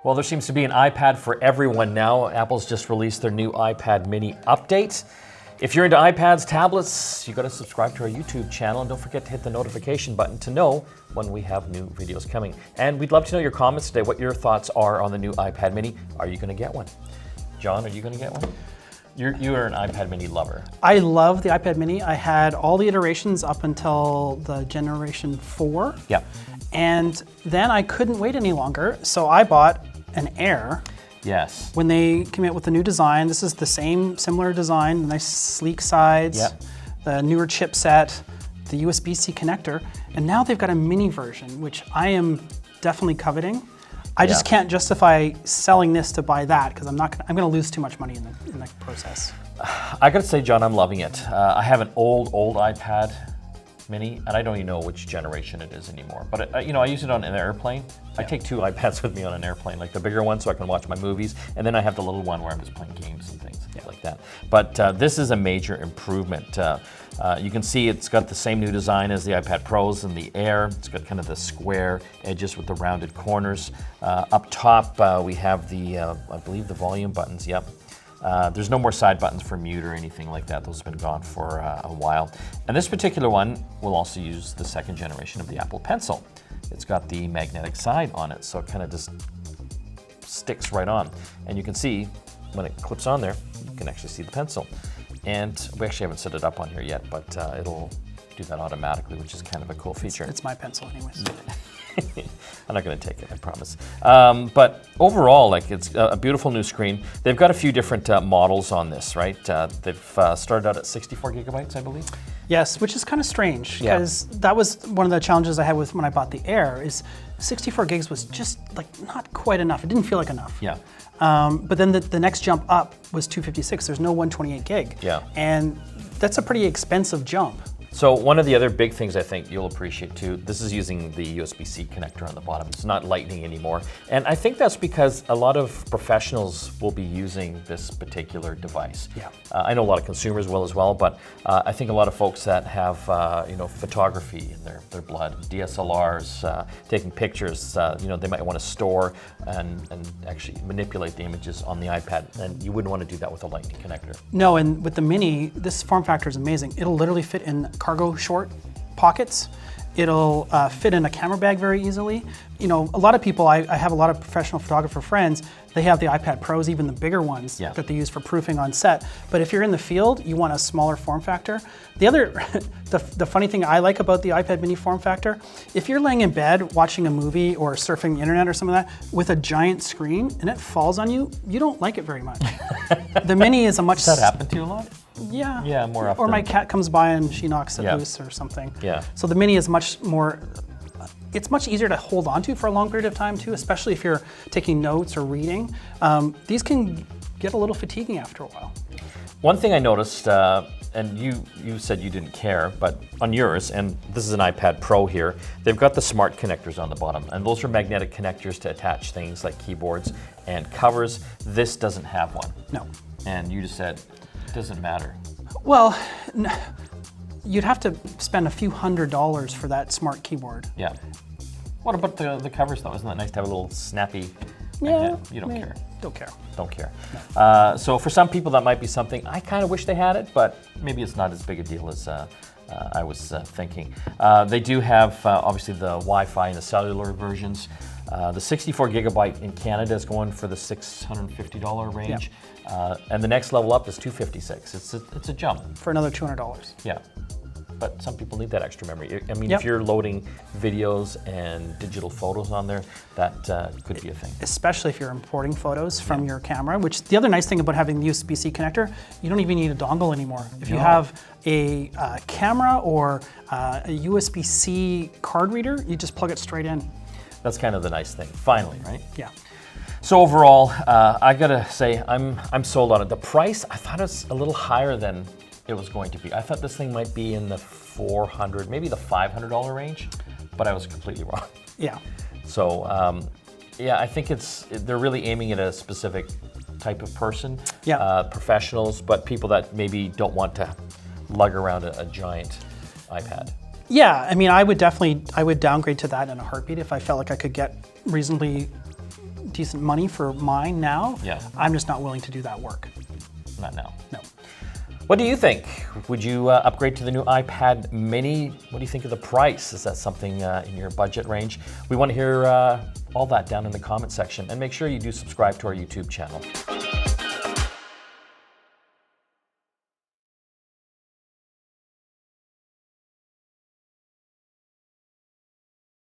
Well, there seems to be an iPad for everyone now. Apple's just released their new iPad mini update. If you're into iPads, tablets, you got to subscribe to our YouTube channel, and don't forget to hit the notification button to know when we have new videos coming. And we'd love to know your comments today, what your thoughts are on the new iPad mini. Are you going to get one? John, are you going to get one? You are an iPad mini lover. I love the iPad mini. I had all the iterations up until the generation 4. Yeah. And then I couldn't wait any longer, so I bought an Air. Yes. When they came out with the new design, this is the same similar design, nice sleek sides, Yep. the newer chipset, the Usbc connector, and now they've got a mini version, which I am definitely coveting. I just can't justify selling this to buy that because I'm going to lose too much money in the process. I got to say, John, I'm loving it. I have an old iPad mini, and I don't even know which generation it is anymore. But I use it on an airplane. I take 2 iPads with me on an airplane, like the bigger one so I can watch my movies, and then I have the little one where I'm just playing games and things like that. But this is a major improvement. You can see it's got the same new design as the iPad Pros and the Air. It's got kind of the square edges with the rounded corners. Up top, we have the, I believe, the volume buttons. Yep. There's no more side buttons for mute or anything like that. Those have been gone for a while. And this particular one will also use the 2nd generation of the Apple Pencil. It's got the magnetic side on it, so it kind of just sticks right on. And you can see when it clips on there, you can actually see the pencil. And we actually haven't set it up on here yet, but it'll do that automatically, which is kind of a cool feature. It's my pencil anyways. I'm not going to take it, I promise. But overall, like, it's a beautiful new screen. They've got a few different models on this, right? They've started out at 64 gigabytes, I believe. Yes, which is kind of strange because that was one of the challenges I had with when I bought the Air. Is 64 gigs was just like not quite enough. It didn't feel like enough. Yeah. But then the next jump up was 256. There's no 128 gig. Yeah. And that's a pretty expensive jump. So one of the other big things I think you'll appreciate too, this is using the Usbc connector on the bottom. It's not Lightning anymore. And I think that's because a lot of professionals will be using this particular device. Yeah. I know a lot of consumers will as well, but I think a lot of folks that have photography in their blood, DSLRs, taking pictures, they might want to store and actually manipulate the images on the iPad. And you wouldn't want to do that with a Lightning connector. No, and with the Mini, this form factor is amazing. It'll literally fit in cargo short pockets. It'll fit in a camera bag very easily. A lot of people, I have a lot of professional photographer friends, they have the iPad Pros, even the bigger ones that they use for proofing on set. But if you're in the field, you want a smaller form factor. The other, the funny thing I like about the iPad mini form factor, if you're laying in bed watching a movie or surfing the internet or something like that with a giant screen and it falls on you, you don't like it very much. The mini is a much... Does that happen to you a lot? Yeah. Yeah, more often. Or my cat comes by and she knocks it loose or something. Yeah. So the mini is much more, it's much easier to hold onto for a long period of time too, especially if you're taking notes or reading. These can get a little fatiguing after a while. One thing I noticed, and you said you didn't care, but on yours, and this is an iPad Pro here, they've got the smart connectors on the bottom, and those are magnetic connectors to attach things like keyboards and covers. This doesn't have one. No. And you just said, it doesn't matter. Well, you'd have to spend a few $100s for that smart keyboard. Yeah. What about the covers though? Isn't that nice to have a little snappy? Yeah. You don't care. Don't care. Don't care. No. So for some people that might be something, I kind of wish they had it, but maybe it's not as big a deal as I was thinking. They do have obviously the Wi-Fi and the cellular versions. The 64 gigabyte in Canada is going for the $650 range. And the next level up is $256. It's a jump. For another $200. Yeah. But some people need that extra memory. I mean, if you're loading videos and digital photos on there, that could be a thing. Especially if you're importing photos from your camera, which the other nice thing about having the Usbc connector, you don't even need a dongle anymore. If you have a camera or a USB-C card reader, you just plug it straight in. That's kind of the nice thing, finally, right? Yeah. So overall, I gotta say, I'm sold on it. The price, I thought it was a little higher than it was going to be. I thought this thing might be in the $400, maybe the $500 range, but I was completely wrong. Yeah. So, I think they're really aiming at a specific type of person. Yeah. Professionals, but people that maybe don't want to lug around a giant iPad. Yeah, I mean, I would downgrade to that in a heartbeat if I felt like I could get reasonably decent money for mine now, Yeah. I'm just not willing to do that work. Not now. No. What do you think? Would you upgrade to the new iPad mini? What do you think of the price? Is that something in your budget range? We want to hear all that down in the comment section, and make sure you do subscribe to our YouTube channel.